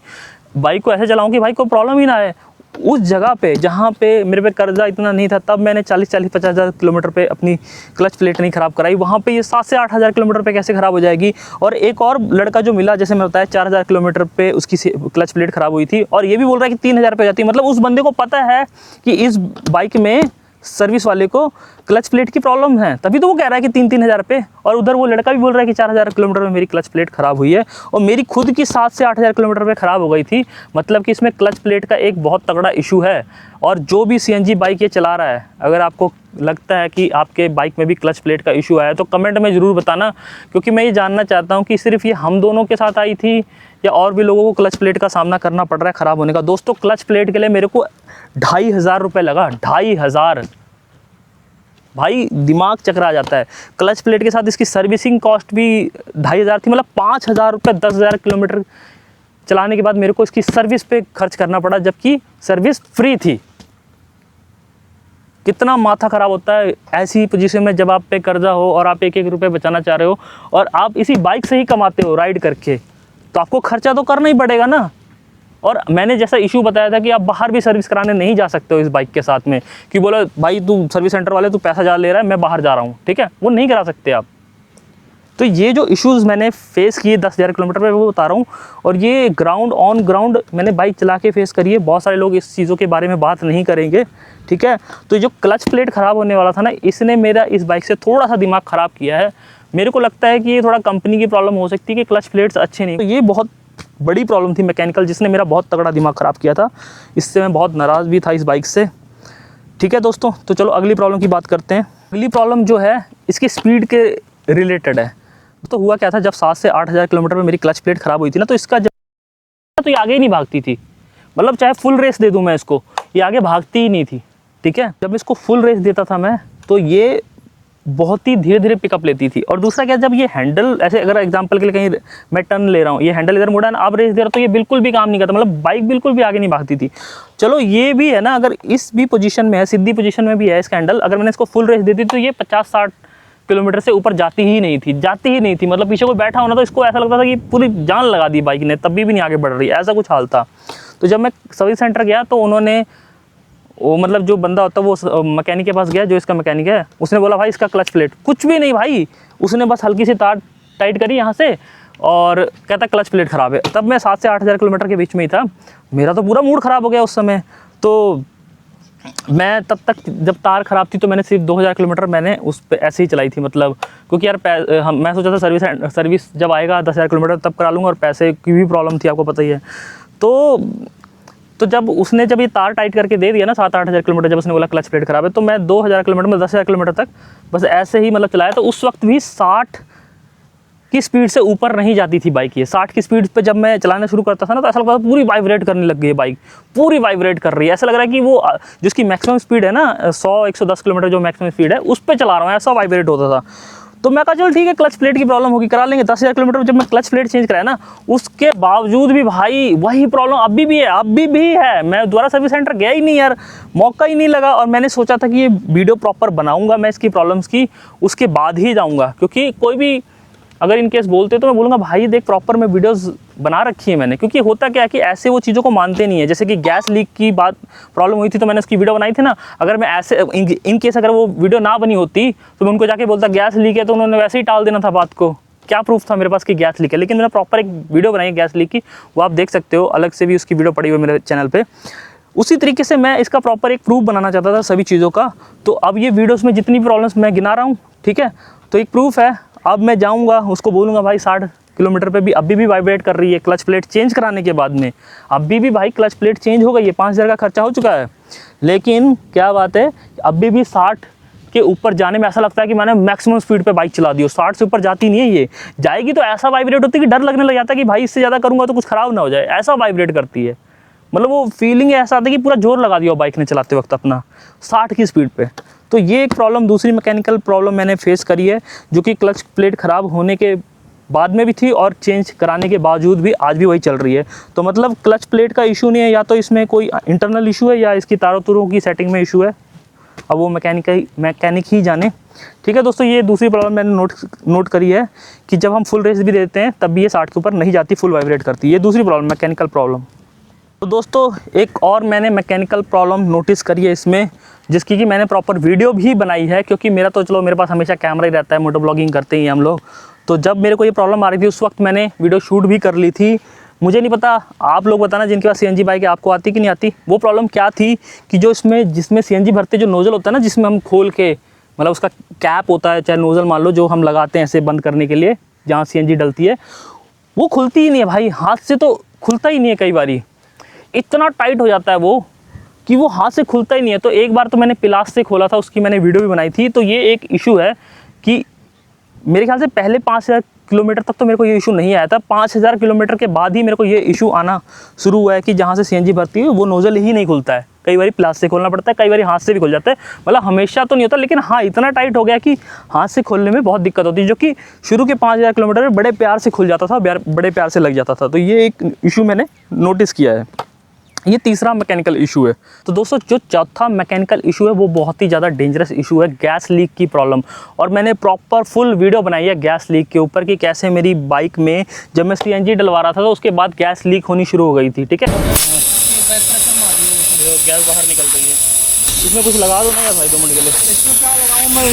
बाइक को ऐसे चलाऊँ कि भाई कोई प्रॉब्लम ही ना आए। उस जगह पे जहाँ पे मेरे पे कर्जा इतना नहीं था, तब मैंने 40-40, 50,000 किलोमीटर पे अपनी क्लच प्लेट नहीं ख़राब कराई। वहाँ पे ये 7 से 8,000 किलोमीटर पे कैसे ख़राब हो जाएगी। और एक और लड़का जो मिला, जैसे मैं बताया, 4,000 किलोमीटर पे उसकी क्लच प्लेट ख़राब हुई थी, और ये भी बोल रहा है कि 3,000 पे जाती है। मतलब उस बंदे को पता है कि इस बाइक में सर्विस वाले को क्लच प्लेट की प्रॉब्लम है, तभी तो वो कह रहा है कि 3-3 हज़ार पे। और उधर वो लड़का भी बोल रहा है कि 4,000 किलोमीटर में मेरी क्लच प्लेट ख़राब हुई है, और मेरी खुद की 7 से 8,000 किलोमीटर पे ख़राब हो गई थी। मतलब कि इसमें क्लच प्लेट का एक बहुत तगड़ा इशू है। और जो भी सीएनजी बाइक ये चला रहा है, अगर आपको लगता है कि आपके बाइक में भी क्लच प्लेट का इशू आया, तो कमेंट में ज़रूर बताना, क्योंकि मैं ये जानना चाहता हूँ कि सिर्फ ये हम दोनों के साथ आई थी या और भी लोगों को क्लच प्लेट का सामना करना पड़ रहा है ख़राब होने का। दोस्तों क्लच प्लेट के लिए मेरे को 2,500 रुपये लगा, 2,500। भाई दिमाग चकरा जाता है। क्लच प्लेट के साथ इसकी सर्विसिंग कॉस्ट भी 2,500 थी। मतलब 5,000 रुपये 10,000 किलोमीटर चलाने के बाद मेरे को इसकी सर्विस पे खर्च करना पड़ा, जबकि सर्विस फ्री थी। कितना माथा ख़राब होता है ऐसी पोजीशन में, जब आप पे कर्जा हो और आप 1-1 रुपये बचाना चाह रहे हो, और आप इसी बाइक से ही कमाते हो राइड करके, तो आपको खर्चा तो करना ही पड़ेगा ना। और मैंने जैसा इशू बताया था कि आप बाहर भी सर्विस कराने नहीं जा सकते हो इस बाइक के साथ में, कि बोला भाई तू सर्विस सेंटर वाले तू पैसा ज़्यादा ले रहा है, मैं बाहर जा रहा हूँ, ठीक है, वो नहीं करा सकते आप। तो ये जो इश्यूज़ मैंने फेस किए 10,000 किलोमीटर पे, वो बता रहा हूँ। और ये ग्राउंड ऑन ग्राउंड मैंने बाइक चला के फेस करी है। बहुत सारे लोग इस चीज़ों के बारे में बात नहीं करेंगे, ठीक है। तो जो क्लच प्लेट ख़राब होने वाला था ना, इसने मेरा इस बाइक से थोड़ा सा दिमाग ख़राब किया है। मेरे को लगता है कि ये थोड़ा कंपनी की प्रॉब्लम हो सकती है कि क्लच प्लेट्स अच्छे नहीं। तो ये बहुत बड़ी प्रॉब्लम थी मैकेनिकल, जिसने मेरा बहुत तगड़ा दिमाग ख़राब किया था। इससे मैं बहुत नाराज़ भी था इस बाइक से, ठीक है दोस्तों। तो चलो अगली प्रॉब्लम की बात करते हैं। अगली प्रॉब्लम जो है इसकी स्पीड के रिलेटेड है। तो हुआ क्या था, जब 7 से 8,000 किलोमीटर में मेरी क्लच प्लेट ख़राब हुई थी ना, तो इसका तो ये आगे ही नहीं भागती थी। मतलब चाहे फुल रेस दे दूँ मैं इसको, ये आगे भागती ही नहीं थी, ठीक है। जब इसको फुल रेस देता था मैं, तो ये बहुत ही धीरे धीरे पिकअप लेती थी। और दूसरा क्या, जब ये हैंडल ऐसे, अगर एग्जांपल के लिए कहीं मैं टर्न ले रहा हूँ, ये हैंडल इधर मुड़ा है ना, अब रेस दे रहा, तो ये बिल्कुल भी काम नहीं करता। मतलब बाइक बिल्कुल भी आगे नहीं भागती थी। चलो ये भी है ना, अगर इस भी पोजीशन में है, सीधी पोजीशन में भी है इसका हैंडल, अगर मैंने इसको फुल रेस दे दी तो ये 50-60 किलोमीटर से ऊपर जाती ही नहीं थी। मतलब पीछे कोई बैठा होना तो इसको ऐसा लगता था कि पूरी जान लगा दी बाइक ने, तब भी नहीं आगे बढ़ रही, ऐसा कुछ हाल था। तो जब मैं सर्विस सेंटर गया, तो उन्होंने, वो मतलब जो बंदा होता है वो मैकेनिक के पास गया, जो इसका मैकेनिक है, उसने बोला भाई इसका क्लच प्लेट, कुछ भी नहीं भाई, उसने बस हल्की सी तार टाइट करी यहाँ से और कहता क्लच प्लेट ख़राब है। तब मैं 7 से 8,000 किलोमीटर के बीच में ही था। मेरा तो पूरा मूड ख़राब हो गया उस समय। तो मैं तब तक जब तार ख़राब थी तो मैंने सिर्फ 2000 किलोमीटर मैंने उस पे ऐसे ही चलाई थी, मतलब क्योंकि यार मैं सोचा था सर्विस जब आएगा 10,000 किलोमीटर तब करा लूँगा, और पैसे की भी प्रॉब्लम थी आपको पता ही है। तो जब उसने जब ये तार टाइट करके दे दिया ना 7-8 हज़ार किलोमीटर, जब उसने बोला क्लच प्लेट ख़राब है, तो मैं 2000 किलोमीटर में 10,000 किलोमीटर तक बस ऐसे ही मतलब चलाया। तो उस वक्त भी 60 की स्पीड से ऊपर नहीं जाती थी बाइक ये। 60 की स्पीड पे जब मैं चलाना शुरू करता था ना तो ऐसा लगता था पूरी वाइब्रेट करने लग गई है बाइक, पूरी वाइब्रेट कर रही है। ऐसा लग रहा है कि वो जिसकी मैक्सिमम स्पीड है ना 100-110 किलोमीटर जो मैक्सिमम स्पीड है उस पर चला रहा हूँ, ऐसा वाइब्रेट होता था। तो मैं कहा चलो ठीक है, क्लच प्लेट की प्रॉब्लम होगी, करा लेंगे। 10,000 किलोमीटर जब मैं क्लच प्लेट चेंज कराया ना, उसके बावजूद भी भाई वही प्रॉब्लम अभी भी है। मैं दोबारा सर्विस सेंटर गया ही नहीं यार, मौका ही नहीं लगा। और मैंने सोचा था कि ये वीडियो प्रॉपर बनाऊंगा मैं इसकी प्रॉब्लम्स की, उसके बाद ही जाऊंगा, क्योंकि कोई भी अगर इन केस बोलते तो मैं बोलूँगा भाई देख प्रॉपर मैं वीडियोस बना रखी है मैंने। क्योंकि होता क्या है कि ऐसे वो चीज़ों को मानते नहीं है। जैसे कि गैस लीक की बात प्रॉब्लम हुई थी तो मैंने उसकी वीडियो बनाई थी ना। अगर मैं ऐसे इन केस अगर वो वीडियो ना बनी होती तो मैं उनको जाके बोलता गैस लीक है, तो उन्होंने वैसे ही टाल देना था बात को। क्या प्रूफ था मेरे पास कि गैस लीक है। लेकिन मैंने प्रॉपर एक वीडियो बनाई है गैस लीक की, वो आप देख सकते हो, अलग से भी उसकी वीडियो पड़ी हुई है मेरे चैनल पर। उसी तरीके से मैं इसका प्रॉपर एक प्रूफ बनाना चाहता था सभी चीज़ों का। तो अब ये वीडियोज़ में जितनी प्रॉब्लम्स मैं गिना रहा हूँ, ठीक है, तो एक प्रूफ है। अब मैं जाऊंगा उसको बोलूँगा भाई 60 किलोमीटर पे भी अभी भी वाइब्रेट कर रही है, क्लच प्लेट चेंज कराने के बाद में अभी भी भाई क्लच प्लेट चेंज हो गई है, 5,000 का खर्चा हो चुका है। लेकिन क्या बात है, अभी भी 60 के ऊपर जाने में ऐसा लगता है कि मैंने मैक्सिमम स्पीड पे बाइक चला दी हो। 60 से ऊपर जाती नहीं है ये, जाएगी तो ऐसा वाइब्रेट होती है कि डर लगने लग जाता है कि भाई इससे ज़्यादा करूँगा तो कुछ ख़राब ना हो जाए, ऐसा वाइब्रेट करती है। मतलब वो फीलिंग ऐसा आता है कि पूरा जोर लगा दिया बाइक ने चलाते वक्त अपना 60 की स्पीड पे। तो ये एक प्रॉब्लम, दूसरी मैकेनिकल प्रॉब्लम मैंने फेस करी है, जो कि क्लच प्लेट ख़राब होने के बाद में भी थी और चेंज कराने के बावजूद भी आज भी वही चल रही है। तो मतलब क्लच प्लेट का इशू नहीं है, या तो इसमें कोई इंटरनल इशू है या इसकी तारों तुरों की सेटिंग में इशू है। अब वो मैकेनिक ही जाने। ठीक है दोस्तों, ये दूसरी प्रॉब्लम मैंने नोट करी है कि जब हम फुल रेस भी देते हैं तब भी ये 60 के ऊपर नहीं जाती, फुल वाइब्रेट करती है। ये दूसरी प्रॉब्लम, मैकेनिकल प्रॉब्लम। तो दोस्तों एक और मैंने मैकेनिकल प्रॉब्लम नोटिस करी है इसमें, जिसकी कि मैंने प्रॉपर वीडियो भी बनाई है। क्योंकि मेरा तो चलो मेरे पास हमेशा कैमरा ही रहता है, मोटो ब्लॉगिंग करते ही हम लोग। तो जब मेरे को ये प्रॉब्लम आ रही थी उस वक्त मैंने वीडियो शूट भी कर ली थी। मुझे नहीं पता, आप लोग बताना जिनके पास CNG बाइक है आपको आती कि नहीं आती। वो प्रॉब्लम क्या थी कि जो जिसमें CNG भरते जो नोज़ल होता है ना, जिसमें हम खोल के मतलब उसका कैप होता है, चाहे नोज़ल मान लो, जो हम लगाते हैं ऐसे बंद करने के लिए जहाँ CNG डलती है, वो खुलती ही नहीं है भाई। हाथ से तो खुलता ही नहीं है, कई बारी इतना टाइट हो जाता है वो कि वो हाथ से खुलता ही नहीं है। तो एक बार तो मैंने पिलास से खोला था, उसकी मैंने वीडियो भी बनाई थी। तो ये एक इशू है कि मेरे ख्याल से पहले 5,000 किलोमीटर तक तो मेरे को ये इशू नहीं आया था। 5,000 किलोमीटर के बाद ही मेरे को ये इशू आना शुरू हुआ है कि जहाँ से CNG भरती है वो नोज़ल ही नहीं खुलता है। कई बार प्लास से खोलना पड़ता है, कई बार हाथ से भी खुल जाता है। मतलब हमेशा तो नहीं होता, लेकिन हाँ इतना टाइट हो गया कि हाथ से खोलने में बहुत दिक्कत होती है। जो कि शुरू के 5,000 किलोमीटर में बड़े प्यार से खुल जाता था, बड़े प्यार से लग जाता था। तो ये एक इशू मैंने नोटिस किया है। ये तीसरा मैकेनिकल इशू है। तो दोस्तों जो चौथा मैकेनिकल इशू है वो बहुत ही ज़्यादा डेंजरस इशू है, गैस लीक की प्रॉब्लम। और मैंने प्रॉपर फुल वीडियो बनाई है गैस लीक के ऊपर कि कैसे मेरी बाइक में जब मैं CNG डलवा रहा था तो उसके बाद गैस लीक होनी शुरू हो गई थी। ठीक है, गैस बाहर निकल रही है, इसमें कुछ लगा दो ना यार भाई 2 मिनट के लिए। इसमें क्या लगाऊँ मैं,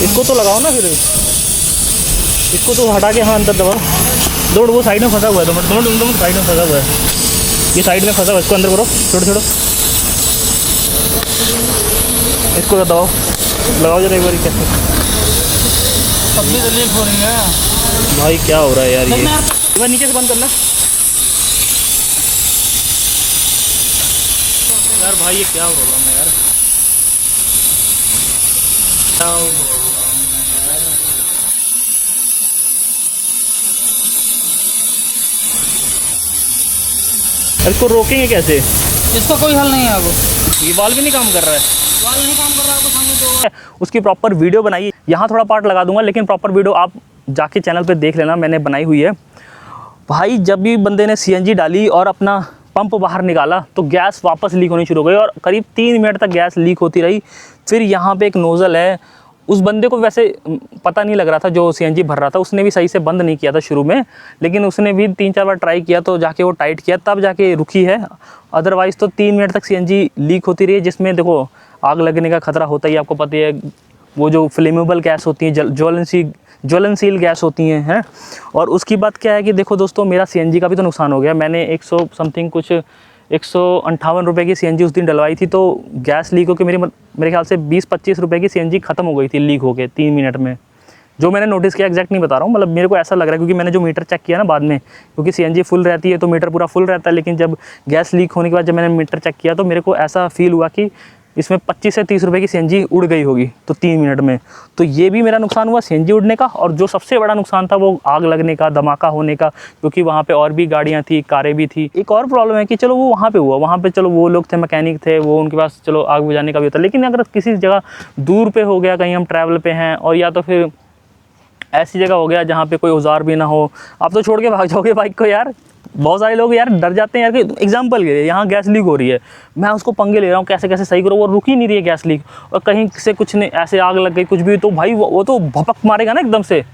इसको तो लगाओ ना, फिर इसको तो हटा के हाँ अंदर दबाओ। दौड़ वो साइड में फंसा हुआ है, 2 मिनट साइड में फंसा हुआ है, ये साइड में फंसा हुआ है, इसको अंदर करो, छोड़ो इसको दबाओ, लगाओ जरा एक बार। कैसे पतली लीक हो रही है भाई, क्या हो रहा है यार। ये एक बार नीचे से बंद करना यार भाई, ये क्या प्रॉब्लम है यार। इसको रोकेंगे कैसे? इसका कोई हल नहीं है। अब ये वाल भी नहीं काम कर रहा है, वाल नहीं काम कर रहा है, आपको सामने दो। उसकी प्रॉपर वीडियो बनाई, यहाँ थोड़ा पार्ट लगा दूंगा, लेकिन प्रॉपर वीडियो आप जाके चैनल पे देख लेना, मैंने बनाई हुई है। भाई जब भी बंदे ने CNG डाली और अपना पंप बाहर निकाला तो गैस वापस लीक होनी शुरू हो गई और करीब 3 मिनट तक गैस लीक होती रही। फिर यहाँ पे एक नोज़ल है, उस बंदे को वैसे पता नहीं लग रहा था, जो CNG भर रहा था उसने भी सही से बंद नहीं किया था शुरू में, लेकिन उसने भी 3-4 बार ट्राई किया तो जाके वो टाइट किया, तब जाके रुकी है। अदरवाइज़ तो 3 मिनट तक CNG लीक होती रही, जिसमें देखो आग लगने का खतरा होता ही, आपको पता है। वो जो फ्लेमेबल गैस होती है, ज्वलनशील गैस होती हैं। और उसकी बात क्या है कि देखो दोस्तों, मेरा CNG का भी तो नुकसान हो गया। मैंने 100 समथिंग कुछ ₹158 की CNG उस दिन डलवाई थी, तो गैस लीक होकर मेरे ख्याल से 20-25 रुपए की CNG ख़त्म हो गई थी लीक होके 3 मिनट में। जो मैंने नोटिस किया, एग्जैक्ट नहीं बता रहा हूँ, मतलब मेरे को ऐसा लग रहा है, क्योंकि मैंने जो मीटर चेक किया ना बाद में, क्योंकि CNG फुल रहती है तो मीटर पूरा फुल रहता है, लेकिन जब गैस लीक होने के बाद जब मैंने मीटर चेक किया तो मेरे को ऐसा फील हुआ कि इसमें 25 से 30 रुपए की CNG उड़ गई होगी तो 3 मिनट में। तो ये भी मेरा नुकसान हुआ CNG उड़ने का, और जो सबसे बड़ा नुकसान था वो आग लगने का, धमाका होने का, क्योंकि वहाँ पे और भी गाड़ियाँ थी, कारें भी थी। एक और प्रॉब्लम है कि चलो वो वहाँ पे हुआ, वहाँ पे चलो वो लोग थे, मैकेनिक थे, वो उनके पास चलो आग बुझाने का भी होता, लेकिन अगर किसी जगह दूर पे हो गया, कहीं हम ट्रैवल पे हैं, और या तो फिर ऐसी जगह हो गया जहाँ पे कोई औजार भी ना हो, आप तो छोड़ के भाग जाओगे बाइक को यार। बहुत सारे लोग यार डर जाते हैं यार कि एग्जाम्पल के लिए यहाँ गैस लीक हो रही है, मैं उसको पंगे ले रहा हूँ कैसे कैसे सही करो, वो रुक ही नहीं रही है गैस लीक, और कहीं से कुछ नहीं, ऐसे आग लग गई कुछ भी, तो भाई वो तो भपक मारेगा ना एकदम से।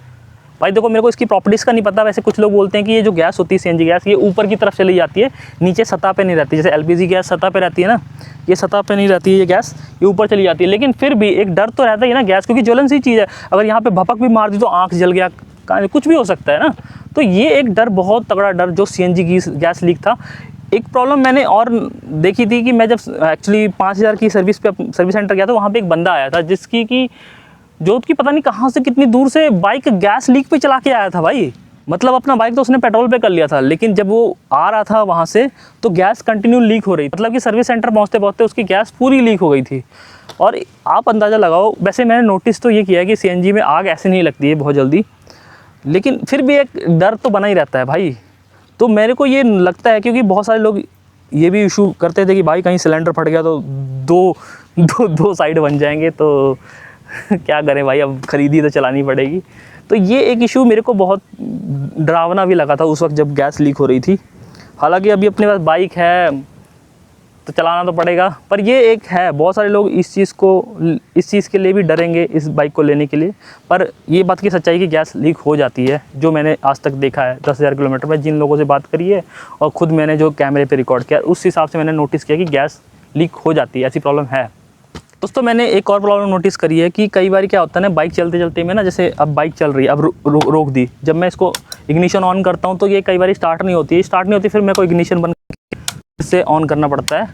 भाई देखो, मेरे को इसकी प्रॉपर्टीज़ का नहीं पता, वैसे कुछ लोग बोलते हैं कि ये जो गैस होती है CNG गैस, ये ऊपर की तरफ चली जाती है, नीचे सतह पे नहीं रहती। जैसे LPG गैस सतह पे रहती है ना, ये सतह पे नहीं रहती है, ये गैस ये ऊपर चली जाती है। लेकिन फिर भी एक डर तो रहता ही है ना गैस, क्योंकि ज्वलनशील चीज़ है, अगर यहाँ पे भपक भी मार दी तो आँख जल गया, कुछ भी हो सकता है ना। तो ये एक डर, बहुत तगड़ा डर जो CNG गैस लीक था। एक प्रॉब्लम मैंने और देखी थी कि मैं जब एक्चुअली 5000 की सर्विस सेंटर गया था, वहाँ पे एक बंदा आया था जिसकी कि जो कि पता नहीं कहाँ से कितनी दूर से बाइक गैस लीक पे चला के आया था भाई। मतलब अपना बाइक तो उसने पेट्रोल पे कर लिया था, लेकिन जब वो आ रहा था वहाँ से तो गैस कंटिन्यू लीक हो रही, मतलब कि सर्विस सेंटर पहुँचते पहुँचते उसकी गैस पूरी लीक हो गई थी। और आप अंदाज़ा लगाओ, वैसे मैंने नोटिस तो ये किया है कि CNG में आग ऐसे नहीं लगती है बहुत जल्दी, लेकिन फिर भी एक डर तो बना ही रहता है भाई। तो मेरे को ये लगता है, क्योंकि बहुत सारे लोग ये भी इशू करते थे कि भाई कहीं सिलेंडर फट गया तो दो साइड बन जाएंगे, तो क्या करें भाई, अब खरीदी तो चलानी पड़ेगी। तो ये एक इशू मेरे को बहुत डरावना भी लगा था उस वक्त जब गैस लीक हो रही थी। हालांकि अभी अपने पास बाइक है तो चलाना तो पड़ेगा, पर ये एक है, बहुत सारे लोग इस चीज़ के लिए भी डरेंगे इस बाइक को लेने के लिए। पर ये बात की सच्चाई कि गैस लीक हो जाती है, जो मैंने आज तक देखा है 10,000 किलोमीटर में, जिन लोगों से बात करी है और ख़ुद मैंने जो कैमरे पे रिकॉर्ड किया, उस हिसाब से मैंने नोटिस किया कि गैस लीक हो जाती है, ऐसी प्रॉब्लम है। दोस्तों मैंने एक और प्रॉब्लम नोटिस करी है कि कई बार क्या होता है ना, बाइक चलते चलते में ना, जैसे अब बाइक चल रही है, अब रोक दी, जब मैं इसको इग्निशन ऑन करता हूँ तो ये कई बार स्टार्ट नहीं होती, फिर मेरे को इग्निशन बंद से ऑन करना पड़ता है,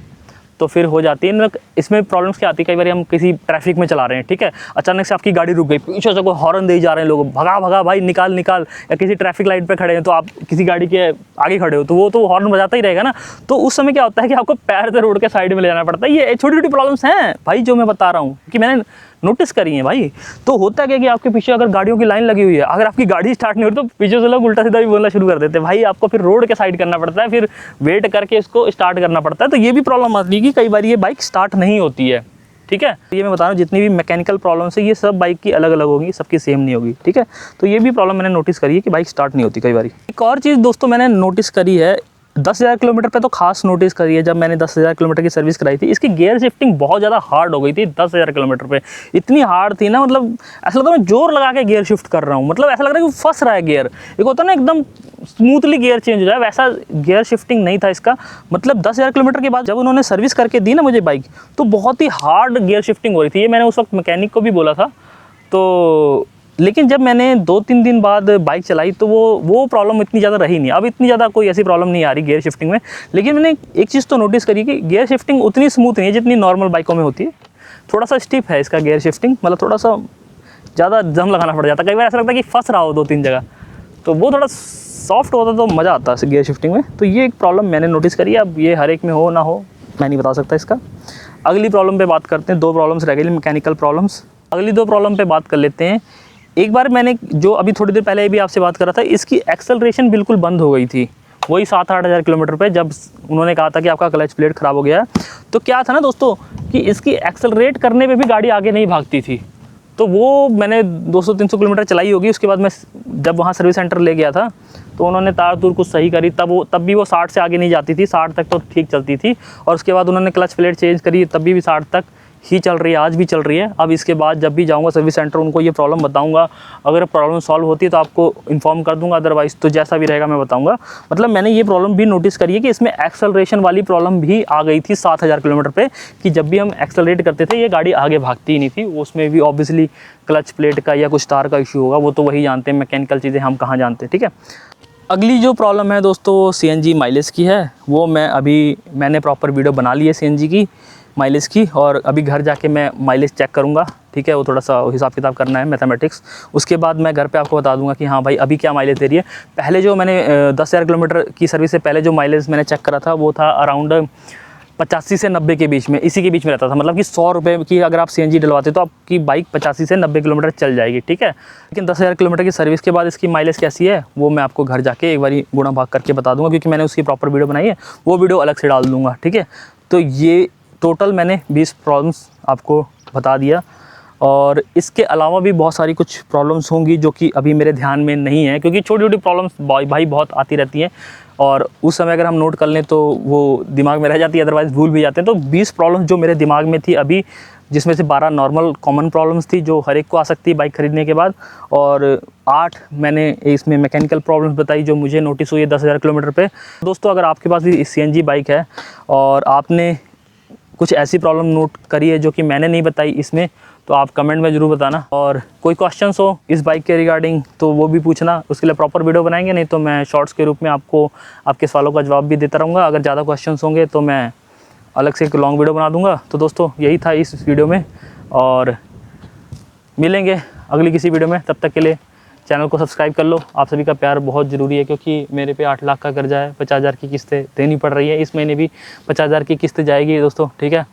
तो फिर हो जाती है। इसमें प्रॉब्लम्स क्या आती है, कई बार हम किसी ट्रैफिक में चला रहे हैं, ठीक है, अचानक से आपकी गाड़ी रुक गई, पीछे से कोई हॉर्न दे जा रहे हैं लोग, भगा भगा भाई निकाल, या किसी ट्रैफिक लाइट पे खड़े हैं तो आप किसी गाड़ी के आगे खड़े हो तो वो तो हॉर्न बजाता ही रहेगा ना। तो उस समय क्या होता है कि आपको पैर से रोड के साइड में ले जाना पड़ता है। ये छोटी छोटी प्रॉब्लम्स हैं भाई जो मैं बता रहा हूँ कि मैंने नोटिस करी है भाई। तो होता क्या कि आपके पीछे अगर गाड़ियों की लाइन लगी हुई है, अगर आपकी गाड़ी स्टार्ट नहीं हो रही तो पीछे से लोग उल्टा सीधा भी बोलना शुरू कर देते हैं भाई, आपको फिर रोड के साइड करना पड़ता है, फिर वेट करके इसको स्टार्ट करना पड़ता है। तो ये भी प्रॉब्लम आती है कि कई बार ये बाइक स्टार्ट नहीं होती है, ठीक है। ये मैं बता रहा हूँ जितनी भी मैकेनिकल प्रॉब्लम्स है ये सब बाइक की अलग अलग होगी, सबकी सेम नहीं होगी, ठीक है। तो ये भी प्रॉब्लम मैंने नोटिस करी है कि बाइक स्टार्ट नहीं होती कई बार। एक और चीज़ दोस्तों मैंने नोटिस करी है 10,000 किलोमीटर पे तो खास नोटिस करी है, जब मैंने 10,000 किलोमीटर की सर्विस कराई थी, इसकी गियर शिफ्टिंग बहुत ज़्यादा हार्ड हो गई थी 10,000 किलोमीटर पे। इतनी हार्ड थी ना, मतलब ऐसा लगता है मैं जोर लगा के गियर शिफ्ट कर रहा हूँ, मतलब ऐसा लग रहा है कि फंस रहा है गियर। एक होता है ना एकदम स्मूथली गियर चेंज हो जाए, वैसा गियर शिफ्टिंग नहीं था इसका। मतलब 10,000 किलोमीटर के बाद जब उन्होंने सर्विस करके दी ना मुझे बाइक, तो बहुत ही हार्ड गियर शिफ्टिंग हो रही थी। ये मैंने उस वक्त मैकेनिक को भी बोला था, तो लेकिन जब मैंने 2-3 दिन बाद बाइक चलाई तो वो प्रॉब्लम इतनी ज़्यादा रही नहीं। अब इतनी ज़्यादा कोई ऐसी प्रॉब्लम नहीं आ रही गियर शिफ्टिंग में। लेकिन मैंने एक चीज़ तो नोटिस करी कि गियर शिफ्टिंग उतनी स्मूथ नहीं है जितनी नॉर्मल बाइकों में होती है। थोड़ा सा स्टिफ है इसका गियर शिफ्टिंग, मतलब थोड़ा सा ज़्यादा दम लगाना पड़ जाता है। कई बार ऐसा लगता है कि फंस रहा हो 2-3 जगह, तो वो थोड़ा सॉफ्ट होता तो मज़ा आता है गियर शिफ्टिंग में। तो ये एक प्रॉब्लम मैंने नोटिस करी है। अब ये हर एक में हो ना हो मैं नहीं बता सकता इसका। अगली प्रॉब्लम पे बात करते हैं। 2 प्रॉब्लम्स रह गई मैकेनिकल प्रॉब्लम्स। अगली 2 प्रॉब्लम पे बात कर लेते हैं। एक बार मैंने जो अभी थोड़ी देर पहले भी आपसे बात कर रहा था, इसकी एक्सेलरेशन बिल्कुल बंद हो गई थी, वही 7-8 हज़ार किलोमीटर पे, जब उन्होंने कहा था कि आपका क्लच प्लेट ख़राब हो गया है। तो क्या था ना दोस्तों कि इसकी एक्सेलरेट करने पे भी गाड़ी आगे नहीं भागती थी। तो वो मैंने 200-300 किलोमीटर चलाई होगी। उसके बाद मैं जब वहाँ सर्विस सेंटर ले गया था तो उन्होंने तार तूर कुछ सही करी, तब भी वो 60 से आगे नहीं जाती थी, 60 तक तो ठीक चलती थी। और उसके बाद उन्होंने क्लच प्लेट चेंज करी, तब भी 60 तक ही चल रही है, आज भी चल रही है। अब इसके बाद जब भी जाऊंगा सर्विस सेंटर उनको ये प्रॉब्लम बताऊंगा। अगर प्रॉब्लम सॉल्व होती है तो आपको इन्फॉर्म कर दूंगा, अदरवाइज़ तो जैसा भी रहेगा मैं बताऊंगा। मतलब मैंने ये प्रॉब्लम भी नोटिस करी है कि इसमें एक्सेलरेशन वाली प्रॉब्लम भी आ गई थी 7,000 किलोमीटर पे, कि जब भी हम एक्सेलरेट करते थे ये गाड़ी आगे भागती ही नहीं थी। उसमें भी ऑब्वियसली क्लच प्लेट का या कुछ तार का इशू होगा, वो तो वही जानते हैं, मैकेनिकल चीज़ें हम कहाँ जानते हैं, ठीक है। अगली जो प्रॉब्लम है दोस्तों सीएनजी माइलेज की है, वो मैंने प्रॉपर वीडियो बना ली है सीएनजी की माइलेज की, और अभी घर जाके मैं माइलेज चेक करूँगा, ठीक है। वो थोड़ा सा हिसाब किताब करना है, मैथमेटिक्स। उसके बाद मैं घर पे आपको बता दूंगा कि हाँ भाई अभी क्या माइलेज दे रही है। पहले जो मैंने 10,000 किलोमीटर की सर्विस से पहले जो माइलेज मैंने चेक करा था वो था अराउंड 85 से 90 के बीच में, इसी के बीच में रहता था। मतलब कि 100 रुपये की अगर आप सीएनजी डलवाते तो आपकी बाइक 85 से 90 किलोमीटर चल जाएगी, ठीक है। लेकिन 10,000 किलोमीटर की सर्विस के बाद इसकी माइलेज कैसी है वो मैं आपको घर जाके एक बार गुणा भाग करके बता दूंगा, क्योंकि मैंने उसकी प्रॉपर वीडियो बनाई है, वो वीडियो अलग से डाल दूंगा, ठीक है। तो ये टोटल मैंने 20 प्रॉब्लम्स आपको बता दिया, और इसके अलावा भी बहुत सारी कुछ प्रॉब्लम्स होंगी जो कि अभी मेरे ध्यान में नहीं है, क्योंकि छोटी छोटी प्रॉब्लम्स भाई बहुत आती रहती हैं, और उस समय अगर हम नोट कर लें तो वो दिमाग में रह जाती है, अदरवाइज़ भूल भी जाते हैं। तो 20 प्रॉब्लम्स जो मेरे दिमाग में थी अभी, जिसमें से 12 नॉर्मल कॉमन प्रॉब्लम्स थी जो हर एक को आ सकती है बाइक ख़रीदने के बाद, और 8 मैंने इसमें मैकेनिकल प्रॉब्लम्स बताई जो मुझे नोटिस हुई है 10,000 किलोमीटर पे। दोस्तों अगर आपके पास भी सीएनजी बाइक है और आपने कुछ ऐसी प्रॉब्लम नोट करी है जो कि मैंने नहीं बताई इसमें, तो आप कमेंट में ज़रूर बताना। और कोई क्वेश्चंस हो इस बाइक के रिगार्डिंग तो वो भी पूछना, उसके लिए प्रॉपर वीडियो बनाएंगे, नहीं तो मैं शॉर्ट्स के रूप में आपको आपके सवालों का जवाब भी देता रहूँगा। अगर ज़्यादा क्वेश्चंस होंगे तो मैं अलग से एक लॉन्ग वीडियो बना दूँगा। तो दोस्तों यही था इस वीडियो में, और मिलेंगे अगली किसी वीडियो में। तब तक के लिए चैनल को सब्सक्राइब कर लो। आप सभी का प्यार बहुत ज़रूरी है, क्योंकि मेरे पे 8 लाख का कर्जा है, 50,000 की किस्तें देनी पड़ रही है। इस महीने भी 50,000 की किस्त जाएगी दोस्तों, ठीक है।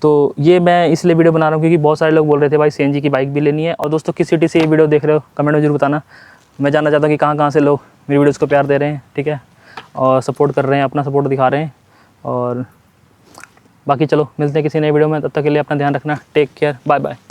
तो ये मैं इसलिए वीडियो बना रहा हूँ क्योंकि बहुत सारे लोग बोल रहे थे भाई सीएनजी की बाइक भी लेनी है। और दोस्तों किस सिटी से ये वीडियो देख रहे हो कमेंट में जरूर बताना। मैं जानना चाहता हूँ कि कहाँ से लोग मेरी वीडियोज़ को प्यार दे रहे हैं, ठीक है, और सपोर्ट कर रहे हैं, अपना सपोर्ट दिखा रहे हैं। और बाकी चलो मिलते हैं किसी नई वीडियो में, तब तक के लिए अपना ध्यान रखना। Take care, bye bye.